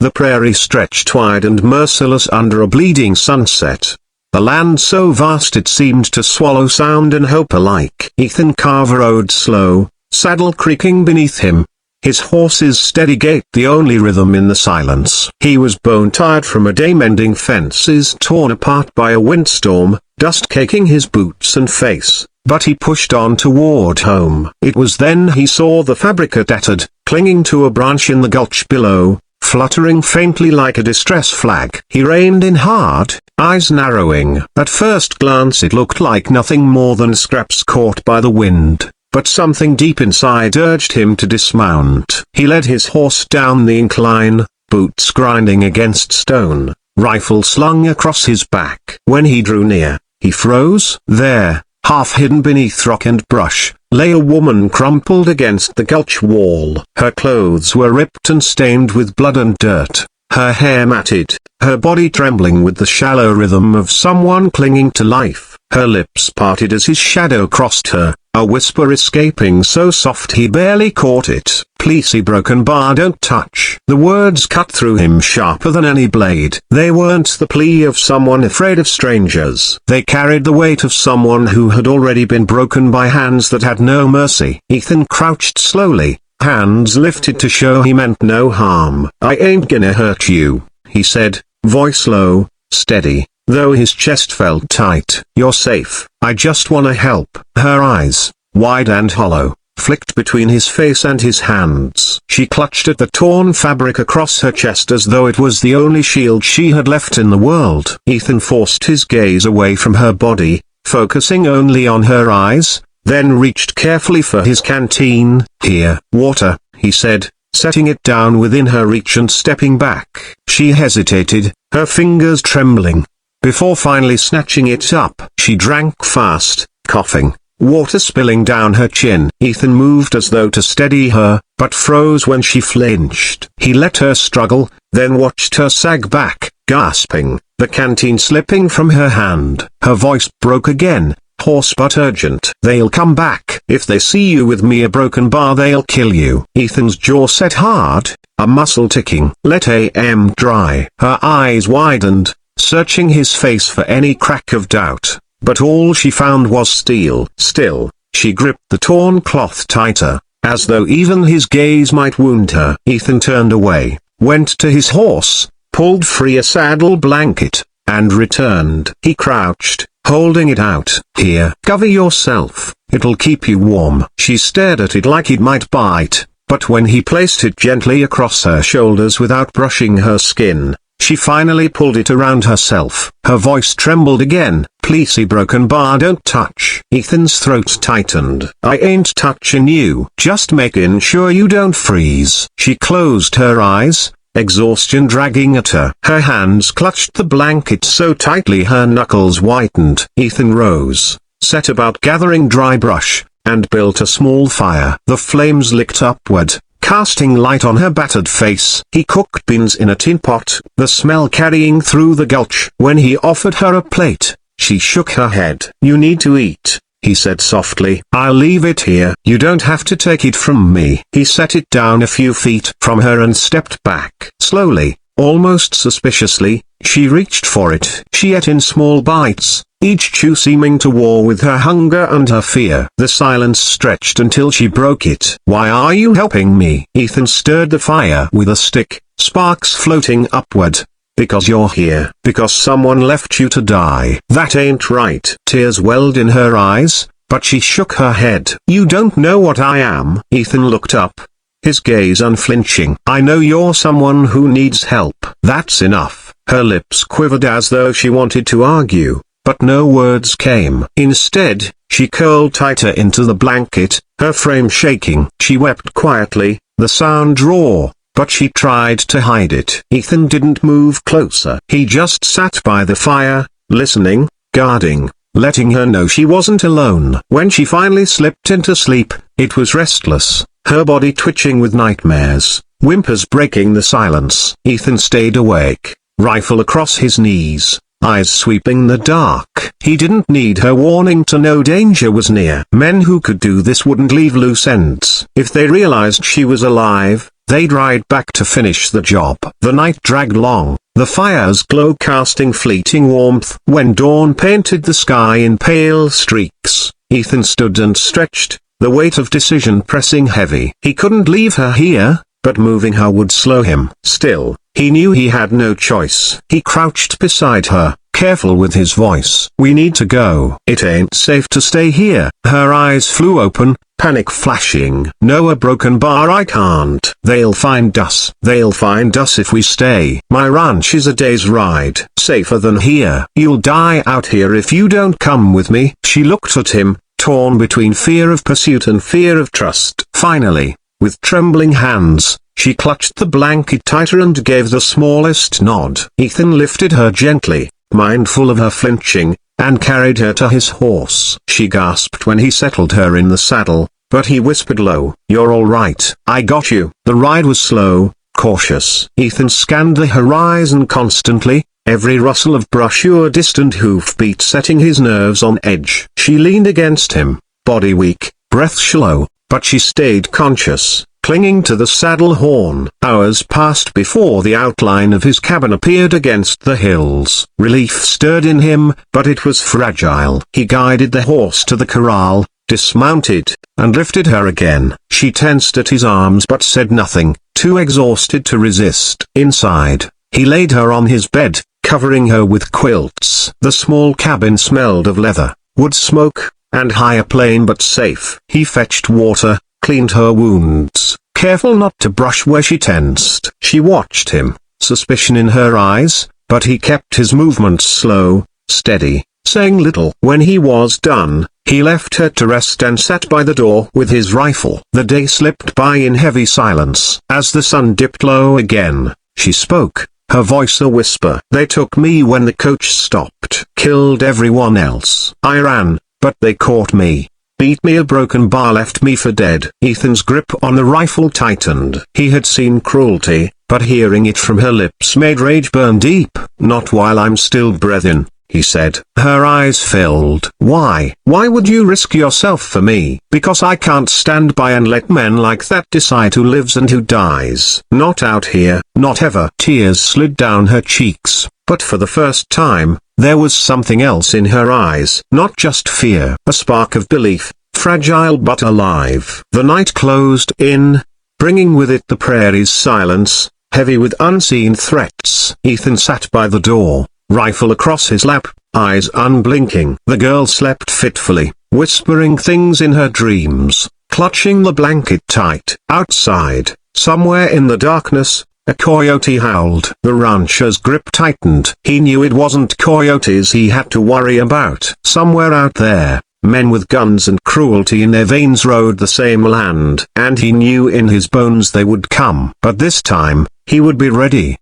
The prairie stretched wide and merciless under a bleeding sunset. The land so vast it seemed to swallow sound and hope alike. Ethan Carver rode slow, saddle creaking beneath him. His horse's steady gait the only rhythm in the silence. He was bone-tired from a day mending fences torn apart by a windstorm, dust caking his boots and face, but he pushed on toward home. It was then he saw the fabrica tattered, clinging to a branch in the gulch below, fluttering faintly like a distress flag. He reined in hard, eyes narrowing. At first glance it looked like nothing more than scraps caught by the wind, but something deep inside urged him to dismount. He led his horse down the incline, boots grinding against stone, rifle slung across his back. When he drew near, he froze. There, half hidden beneath rock and brush, lay a woman crumpled against the gulch wall. Her clothes were ripped and stained with blood and dirt, her hair matted, her body trembling with the shallow rhythm of someone clinging to life. Her lips parted as his shadow crossed her, a whisper escaping so soft he barely caught it. "Please, broken bar, don't touch." The words cut through him sharper than any blade. They weren't the plea of someone afraid of strangers. They carried the weight of someone who had already been broken by hands that had no mercy. Ethan crouched slowly, hands lifted to show he meant no harm. "I ain't gonna hurt you," he said, voice low, steady, though his chest felt tight. "You're safe. I just wanna help." Her eyes, wide and hollow, flicked between his face and his hands. She clutched at the torn fabric across her chest as though it was the only shield she had left in the world. Ethan forced his gaze away from her body, focusing only on her eyes, then reached carefully for his canteen. "Here, water," he said, setting it down within her reach and stepping back. She hesitated, her fingers trembling, before finally snatching it up. She drank fast, coughing, water spilling down her chin. Ethan moved as though to steady her, but froze when she flinched. He let her struggle, then watched her sag back, gasping, the canteen slipping from her hand. Her voice broke again, hoarse but urgent. "They'll come back. If they see you with me a broken bar they'll kill you." Ethan's jaw set hard, a muscle ticking. "Let am dry." Her eyes widened, searching his face for any crack of doubt, but all she found was steel. Still, she gripped the torn cloth tighter, as though even his gaze might wound her. Ethan turned away, went to his horse, pulled free a saddle blanket, and returned. He crouched, holding it out. "Here, cover yourself, it'll keep you warm." She stared at it like it might bite, but when he placed it gently across her shoulders without brushing her skin, she finally pulled it around herself. Her voice trembled again. "Please, broken bar, don't touch." Ethan's throat tightened. "I ain't touching you. Just making sure you don't freeze." She closed her eyes, exhaustion dragging at her. Her hands clutched the blanket so tightly her knuckles whitened. Ethan rose, set about gathering dry brush, and built a small fire. The flames licked upward, casting light on her battered face. He cooked beans in a tin pot, the smell carrying through the gulch. When he offered her a plate, she shook her head. "You need to eat," he said softly. "I'll leave it here. You don't have to take it from me." He set it down a few feet from her and stepped back. Slowly, almost suspiciously, she reached for it. She ate in small bites, each chew seeming to war with her hunger and her fear. The silence stretched until she broke it. "Why are you helping me?" Ethan stirred the fire with a stick, sparks floating upward. "Because you're here. Because someone left you to die." "That ain't right." Tears welled in her eyes, but she shook her head. "You don't know what I am." Ethan looked up, his gaze unflinching. "I know you're someone who needs help." "That's enough." Her lips quivered as though she wanted to argue, but no words came. Instead, she curled tighter into the blanket, her frame shaking. She wept quietly, the sound raw, but she tried to hide it. Ethan didn't move closer. He just sat by the fire, listening, guarding, letting her know she wasn't alone. When she finally slipped into sleep, it was restless, her body twitching with nightmares, whimpers breaking the silence. Ethan stayed awake, rifle across his knees, eyes sweeping the dark. He didn't need her warning to know danger was near. Men who could do this wouldn't leave loose ends. If they realized she was alive, They'd ride back to finish the job. The night dragged long, the fire's glow casting fleeting warmth. When dawn painted the sky in pale streaks, Ethan stood and stretched, the weight of decision pressing heavy. He couldn't leave her here, but moving her would slow him. Still, he knew he had no choice. He crouched beside her, careful with his voice. "We need to go. It ain't safe to stay here." Her eyes flew open, panic flashing. "No, a broken bar, I can't. They'll find us. They'll find us if we stay. My ranch is a day's ride. Safer than here. You'll die out here if you don't come with me." She looked at him, torn between fear of pursuit and fear of trust. Finally, with trembling hands, she clutched the blanket tighter and gave the smallest nod. Ethan lifted her gently, mindful of her flinching, and carried her to his horse. She gasped when he settled her in the saddle, but he whispered low, "You're all right. I got you." The ride was slow, cautious. Ethan scanned the horizon constantly, every rustle of brush or distant hoofbeat setting his nerves on edge. She leaned against him, body weak, breath shallow, but she stayed conscious, clinging to the saddle horn. Hours passed before the outline of his cabin appeared against the hills. Relief stirred in him, but it was fragile. He guided the horse to the corral, dismounted, and lifted her again. She tensed at his arms but said nothing, too exhausted to resist. Inside, he laid her on his bed, covering her with quilts. The small cabin smelled of leather, wood smoke, and higher plane but safe. He fetched water, cleaned her wounds, careful not to brush where she tensed. She watched him, suspicion in her eyes, but he kept his movements slow, steady, saying little. When he was done, he left her to rest and sat by the door with his rifle. The day slipped by in heavy silence. As the sun dipped low again, she spoke, her voice a whisper. "They took me when the coach stopped. Killed everyone else. I ran, but they caught me. Beat me, a broken bar left me for dead." Ethan's grip on the rifle tightened. He had seen cruelty, but hearing it from her lips made rage burn deep. "Not while I'm still breathing," he said. Her eyes filled. "Why? Why would you risk yourself for me?" "Because I can't stand by and let men like that decide who lives and who dies. Not out here, not ever." Tears slid down her cheeks, but for the first time, there was something else in her eyes. Not just fear. A spark of belief, fragile but alive. The night closed in, bringing with it the prairie's silence, heavy with unseen threats. Ethan sat by the door, rifle across his lap, eyes unblinking. The girl slept fitfully, whispering things in her dreams, clutching the blanket tight. Outside, somewhere in the darkness, a coyote howled. The rancher's grip tightened. He knew it wasn't coyotes he had to worry about. Somewhere out there, men with guns and cruelty in their veins rode the same land. And he knew in his bones they would come. But this time, he would be ready.